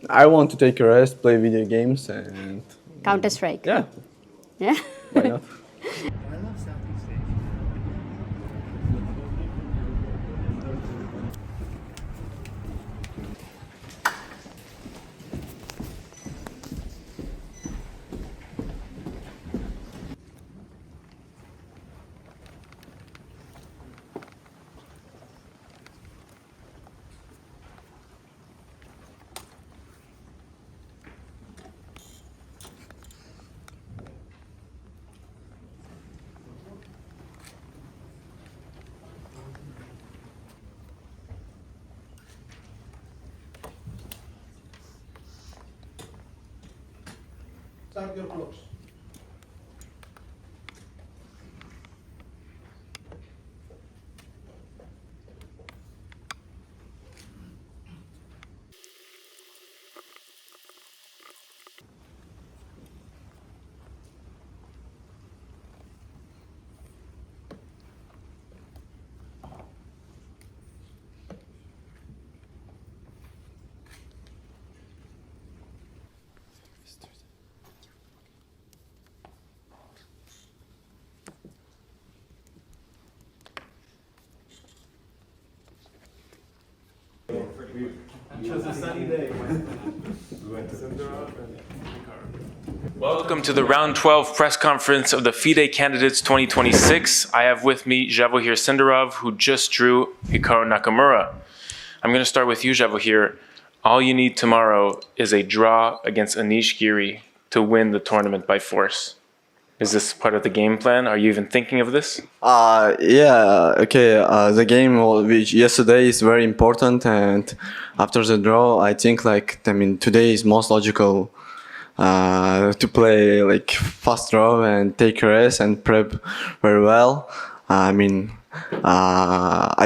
I want to take a rest, play video games, and Counter-Strike. yeah, Yeah. why not? Start your clocks. It was a sunny day. We went to Sindarov and Hikaru. Welcome to the round 12 press conference of the FIDE Candidates 2026. I have with me Javokhir Sindarov, who just drew Hikaru Nakamura. I'm going to start with you, Javokhir. All you need tomorrow is a draw against Anish Giri to win the tournament by force. Is this part of the game plan? Are you even thinking of this? Yeah, okay. The game which yesterday is very important, and after the draw, I think today is most logical to play like fast draw and take a rest and prep very well. I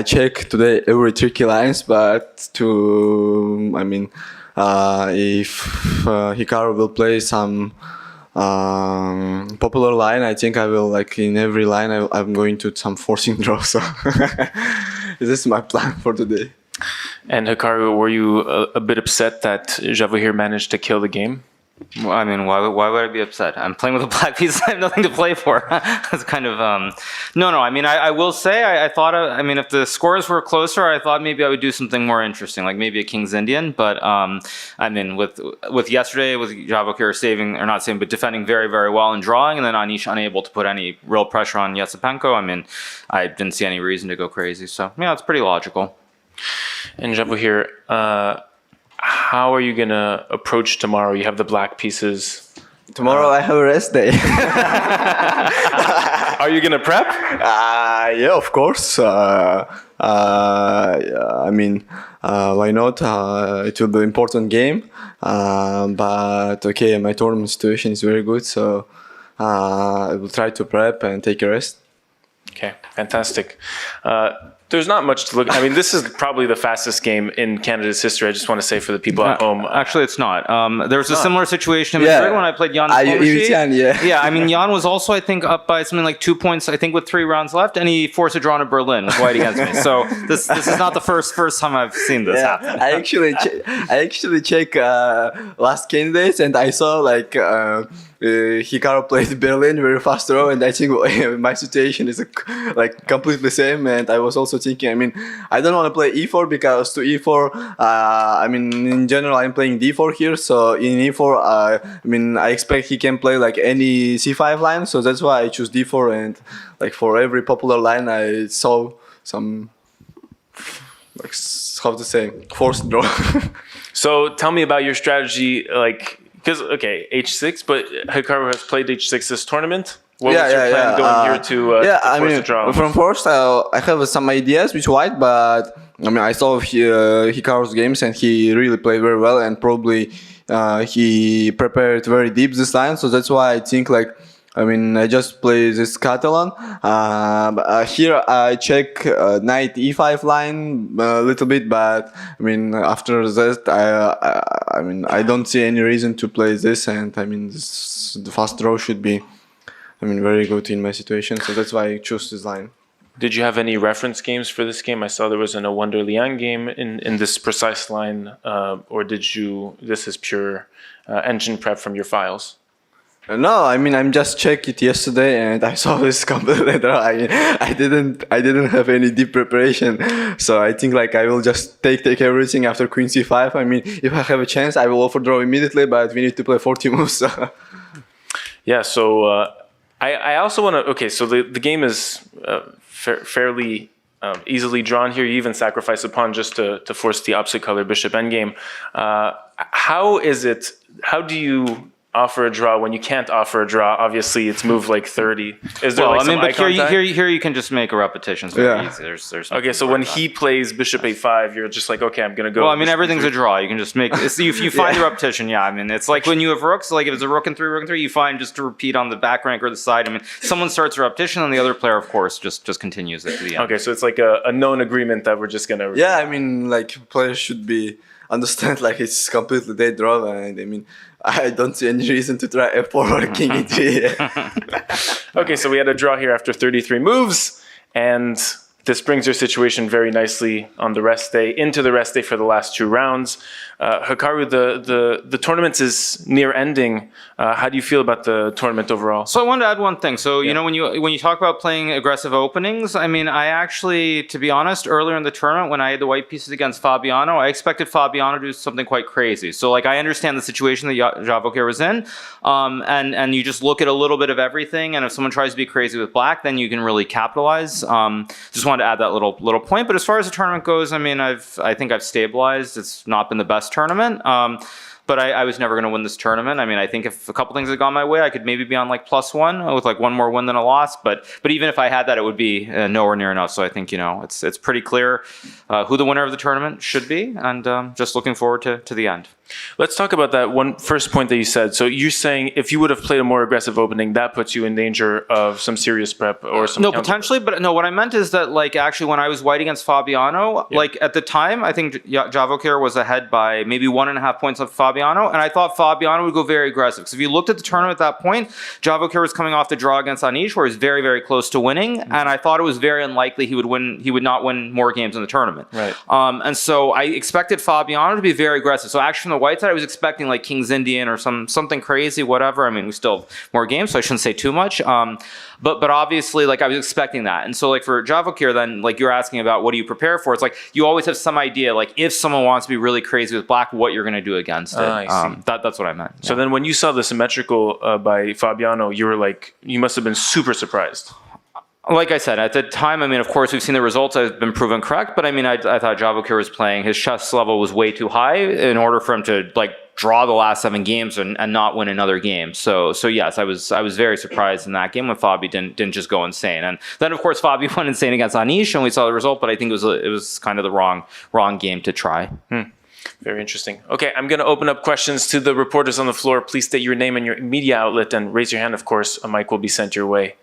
check today every tricky lines, but if Hikaru will play some popular line, I think I will in every line I'm going to some forcing draw. So this is my plan for today. And Hikaru, were you a bit upset that Javokhir managed to kill the game? Well, I mean, why would I be upset? I'm playing with a black piece. I have nothing to play for. It's kind of no. I mean, I will say I thought if the scores were closer, I thought maybe I would do something more interesting, like maybe a King's Indian. But with yesterday, with Javokhir defending very, very well and drawing, and then Anish unable to put any real pressure on Yesipenko. I mean, I didn't see any reason to go crazy. So yeah, it's pretty logical. And Javokhir, how are you going to approach tomorrow? You have the black pieces. Tomorrow I have a rest day. Are you going to prep? Yeah, of course. Why not? It will be an important game. But okay, my tournament situation is very good, so I will try to prep and take a rest. Okay, fantastic. There's not much to look. I mean, this is probably the fastest game in Canada's history. I just want to say for the people at home. Actually, it's not. There was a similar situation in Madrid when I played Jan. Yeah, I mean, Jan was also, I think, up by something like 2 points, I think, with 3 rounds left, and he forced a draw to Berlin with white against me. So this is not the first time I've seen this happen. I actually check last candidates, and I saw Hikaru played Berlin very fast draw, and I think my situation is completely same. And I was also thinking, I don't want to play e4 because to e4, in general I'm playing d4 here. So in e4, I expect he can play any c5 line. So that's why I choose d4, and for every popular line I saw some forced draw. So tell me about your strategy, because, okay, h6, but Hikaru has played h6 this tournament. What was your plan going here to force a draw? From first, I have some ideas with white, but I saw Hikaru's games and he really played very well, and probably he prepared very deep this line. So that's why I think I just play this Catalan. Here I check knight e5 line a little bit, but after that I don't see any reason to play this, and the fast draw should be very good in my situation. So that's why I choose this line. Did you have any reference games for this game? I saw there was a Wonder Liang game in this precise line, or this is pure engine prep from your files? No, I mean I'm just checked it yesterday and I saw this completely draw. I didn't have any deep preparation, so I think like I will just take everything after Queen C5. I mean, if I have a chance, I will overdraw immediately, but we need to play 40 moves. So. Yeah. So I also want to. Okay. So the game is fairly easily drawn here. You even sacrifice a pawn just to force the opposite color bishop endgame. How is it? How do you offer a draw when you can't offer a draw? Obviously, it's moved like 30. Is there like some eye contact? Here you can just make a repetition. It's very easy. There's okay, so when he plays bishop a5, you're just like, okay, I'm gonna go. Well, I mean, everything's a draw. You can just make. If you find the repetition, yeah. I mean, it's like when you have rooks. Like if it's a rook and three, you find just to repeat on the back rank or the side. I mean, someone starts a repetition, and the other player, of course, just continues it to the end. Okay, so it's like a known agreement that we're just gonna. Yeah, I mean, like players should be understand like it's completely dead draw, and I mean. I don't see any reason to try F4 or King E3. Okay, so we had a draw here after 33 moves, and this brings your situation very nicely on the rest day, into the rest day for the last 2 rounds. Hikaru, the tournament is near ending. How do you feel about the tournament overall? So I wanted to add one thing. So you know, when you talk about playing aggressive openings, I mean, I actually, to be honest, earlier in the tournament when I had the white pieces against Fabiano, I expected Fabiano to do something quite crazy. So like I understand the situation that Javokhir was in, and you just look at a little bit of everything, and if someone tries to be crazy with black, then you can really capitalize. Just wanted to add that little point. But as far as the tournament goes, I mean, I think I've stabilized. It's not been the best tournament. But I was never going to win this tournament. I mean, I think if a couple things had gone my way, I could maybe be on like +1 with like one more win than a loss. But even if I had that, it would be nowhere near enough. So I think, you know, it's pretty clear who the winner of the tournament should be, and just looking forward to the end. Let's talk about that one first point that you said. So you're saying if you would have played a more aggressive opening, that puts you in danger of some serious prep or some no, potentially, but no, what I meant is that like actually when I was white against Fabiano, like at the time, I think Javokhir was ahead by maybe 1.5 points of Fabiano, and I thought Fabiano would go very aggressive. Because if you looked at the tournament at that point, Javokhir was coming off the draw against Anish, where he's very, very close to winning, and I thought it was very unlikely he would not win more games in the tournament. Right. And so I expected Fabiano to be very aggressive. So actually from the white side, I was expecting like King's Indian or something crazy, whatever. I mean, we still have more games, so I shouldn't say too much. But obviously, like I was expecting that. And so like for Javokhir, then like you're asking about what do you prepare for? It's like you always have some idea, like if someone wants to be really crazy with black, what you're going to do against it. I see. That's what I meant. So then when you saw the symmetrical by Fabiano, you were like, you must have been super surprised. Like I said, at the time, I mean, of course, we've seen the results. I've been proven correct. But I mean, I thought Javokhir was playing, his chess level was way too high in order for him to like draw the last 7 games and not win another game. So yes, I was very surprised in that game when Fabi didn't just go insane. And then of course Fabi went insane against Anish, and we saw the result. But I think it was kind of the wrong game to try. Very interesting. Okay, I'm going to open up questions to the reporters on the floor. Please state your name and your media outlet, and raise your hand. Of course, a mic will be sent your way.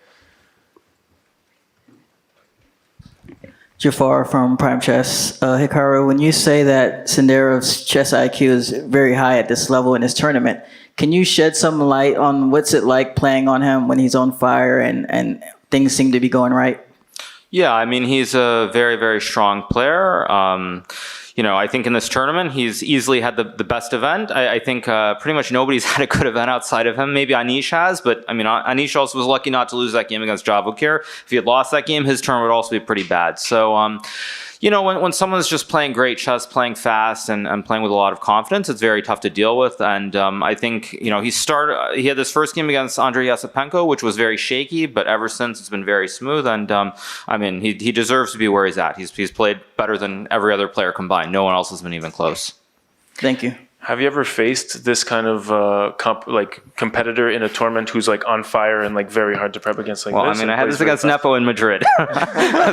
Jafar from Prime Chess. Hikaru, when you say that Sindarov's chess IQ is very high at this level in this tournament, can you shed some light on what's it like playing on him when he's on fire and things seem to be going right? Yeah, I mean, he's a very, very strong player. You know, I think in this tournament, he's easily had the best event. I think pretty much nobody's had a good event outside of him. Maybe Anish has, but I mean, Anish also was lucky not to lose that game against Javokhir. If he had lost that game, his tournament would also be pretty bad. So, you know, when someone's just playing great chess, playing fast, and playing with a lot of confidence, it's very tough to deal with. And I think, you know, he had this first game against Andrei Yasipenko, which was very shaky, but ever since it's been very smooth. And I mean, he deserves to be where he's at. He's played better than every other player combined. No one else has been even close. Thank you. Have you ever faced this kind of competitor in a tournament who's like on fire and like very hard to prep against like this? Well, I mean, I had this against Nepo in Madrid.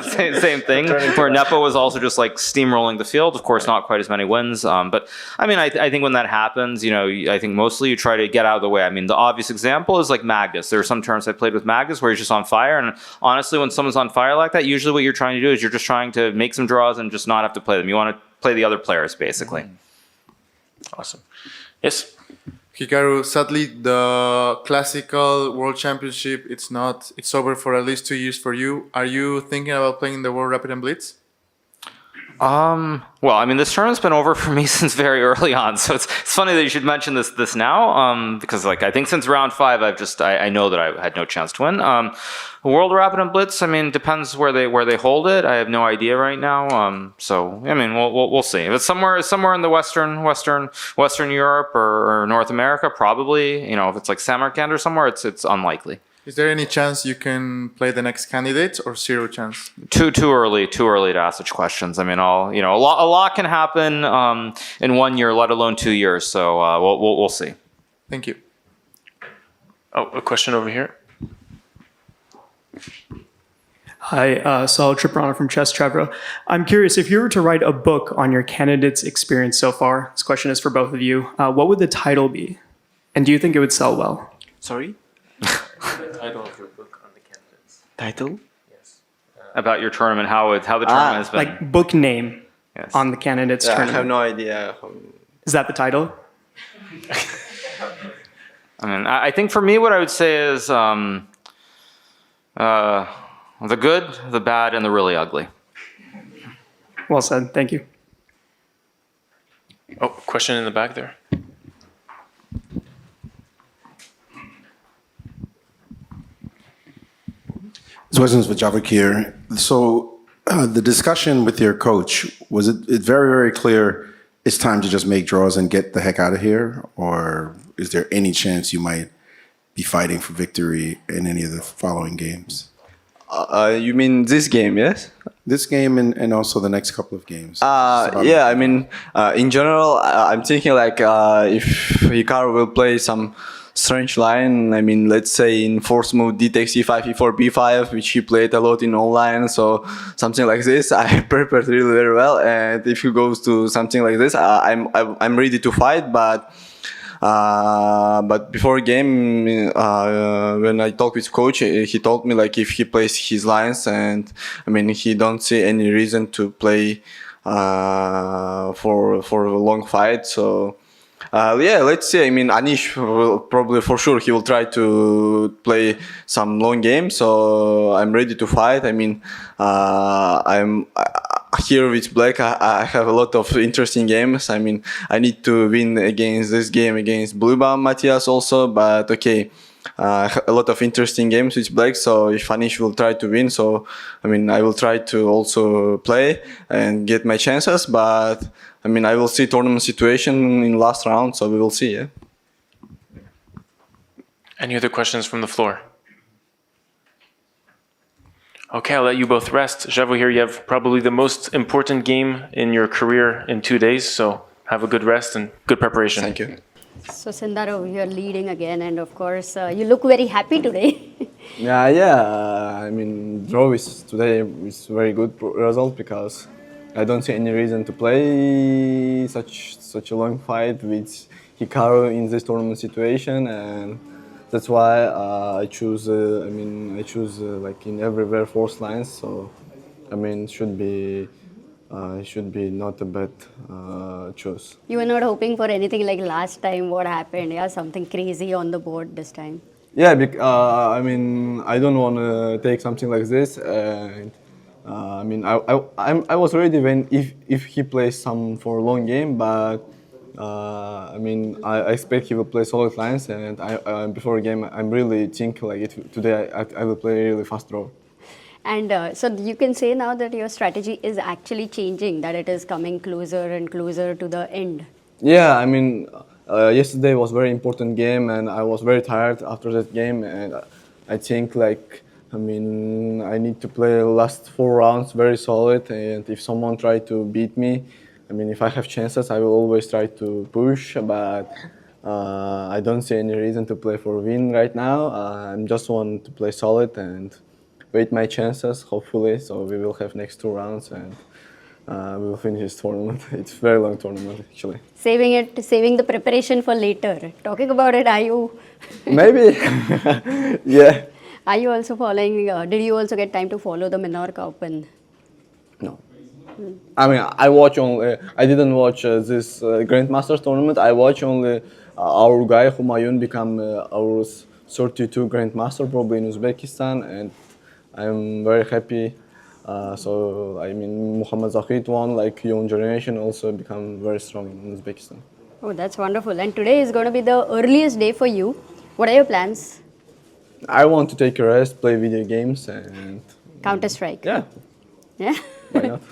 same thing, where Nepo was also just like steamrolling the field. Of course, not quite as many wins. But I mean, I think when that happens, you know, I think mostly you try to get out of the way. I mean, the obvious example is like Magnus. There are some tournaments I played with Magnus where he's just on fire. And honestly, when someone's on fire like that, usually what you're trying to do is you're just trying to make some draws and just not have to play them. You want to play the other players, basically. Awesome. Yes? Hikaru, sadly, the classical World Championship, it's over for at least 2 years for you. Are you thinking about playing in the World Rapid and Blitz? Well, I mean, this tournament's been over for me since very early on, so it's funny that you should mention this now, because like I think since round 5, I know that I had no chance to win. World Rapid and Blitz, I mean, depends where they hold it. I have no idea right now. So I mean, we'll see. If it's somewhere in the Western Europe or North America, probably. You know, if it's like Samarkand or somewhere, it's unlikely. Is there any chance you can play the next candidates or zero chance? Too early to ask such questions. I mean, a lot can happen in 1 year, let alone 2 years. So we'll see. Thank you. Oh, a question over here. Hi, Saul Triprana from Chess Trevor. I'm curious, if you were to write a book on your candidate's experience so far, this question is for both of you, what would the title be? And do you think it would sell well? Sorry? The title of your book on the candidates. Title? Yes. About your tournament, how the tournament has been. Like book name Yes. on the candidate's Yeah, I tournament. have no idea. Is that the title? I mean, I think for me, what I would say is the good, the bad, and the really ugly. Well said. Thank you. Oh, question in the back there. This question's for Javokhir. So the discussion with your coach, was it very, very clear it's time to just make draws and get the heck out of here? Or is there any chance you might be fighting for victory in any of the following games? You mean this game, yes? This game and also the next couple of games. Yeah, I mean, in general, I'm thinking like if Hikaru will play some strange line, I mean, let's say in force move d takes e5, e4, b5, which he played a lot in online, so something like this, I prepared really very well. And if he goes to something like this, I'm ready to fight, but before game, when I talked with coach, he told me like if he plays his lines, and I mean he don't see any reason to play for a long fight. So yeah, let's see. I mean, Anish will probably for sure he will try to play some long games. So I'm ready to fight. I mean, I'm here with Black. I have a lot of interesting games. I mean, I need to win against this game against Blue Bomb Matthias also. But okay, a lot of interesting games with Black. So if Anish will try to win, so I mean, I will try to also play and get my chances. But I mean, I will see tournament situation in last round, so we will see. Yeah. Any other questions from the floor? Okay, I'll let you both rest. Javokhir, you have probably the most important game in your career in 2 days, so have a good rest and good preparation. Thank you. So Sindarov, you're leading again, and of course, you look very happy today. Yeah. I mean, draw is today is very good result because I don't see any reason to play such a long fight with Hikaru in this tournament situation, and that's why I choose. I choose like in everywhere force lines. So I mean, it should be not a bad choice. You were not hoping for anything like last time. What happened? Yeah, something crazy on the board this time. Yeah, I mean, I don't want to take something like this. And I mean, I was ready when if he plays some for a long game, but I mean, I expect he will play solid lines, and before a game, I'm really think like today I will play really fast draw. And so you can say now that your strategy is actually changing, that it is coming closer and closer to the end. Yeah, I mean, yesterday was very important game, and I was very tired after that game, and I think like, I mean, I need to play the last 4 rounds very solid, and if someone try to beat me, I mean, if I have chances, I will always try to push, but I don't see any reason to play for win right now. I just want to play solid and wait my chances, hopefully, so we will have next 2 rounds, and we will finish this tournament. It's a very long tournament, actually. Saving the preparation for later. Talking about it, are you... Maybe, yeah. Are you also following, did you also get time to follow the Menorca Open? No. I mean, I watch only. I didn't watch this Grandmasters tournament. I watch only our guy Humayun become our 32 Grandmaster probably in Uzbekistan, and I'm very happy. So I mean, Muhammad Zahid won, like young generation also become very strong in Uzbekistan. Oh, that's wonderful. And today is going to be the earliest day for you. What are your plans? I want to take a rest, play video games, and Counter Strike. yeah, Yeah. why not?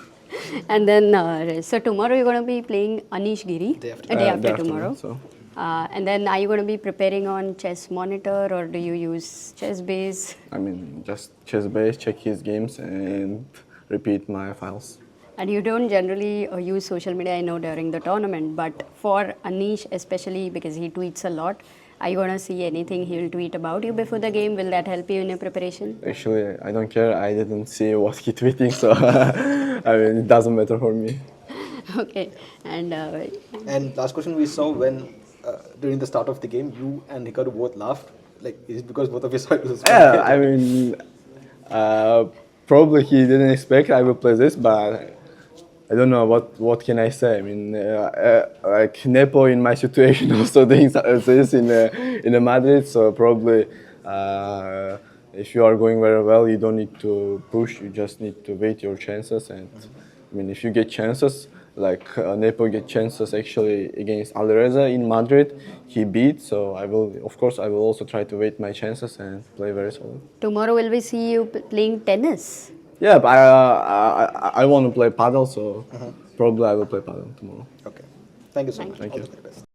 And then, so tomorrow you're going to be playing Anish Giri. Day after tomorrow. So. And then are you going to be preparing on Chess Monitor or do you use ChessBase? I mean, just ChessBase, check his games, and repeat my files. And you don't generally use social media, I know, during the tournament, but for Anish especially, because he tweets a lot, are you going to see anything he will tweet about you before the game? Will that help you in your preparation? Actually, I don't care. I didn't see what he tweeting, so I mean, it doesn't matter for me. Okay. And last question, we saw when during the start of the game, you and Hikaru both laughed. Like, is it because both of you saw it was Yeah, I mean, probably he didn't expect I will play this, but I don't know what can I say. I mean, like Nepo in my situation also doing this in Madrid, so probably if you are going very well, you don't need to push. You just need to wait your chances. And I mean, if you get chances, like Nepo get chances actually against Alireza in Madrid, he beat. So I will also try to wait my chances and play very solid. Tomorrow will we see you playing tennis? Yeah, but I want to play paddle, so probably I will play paddle tomorrow. Okay. Thank you so much. Thank All you. the best.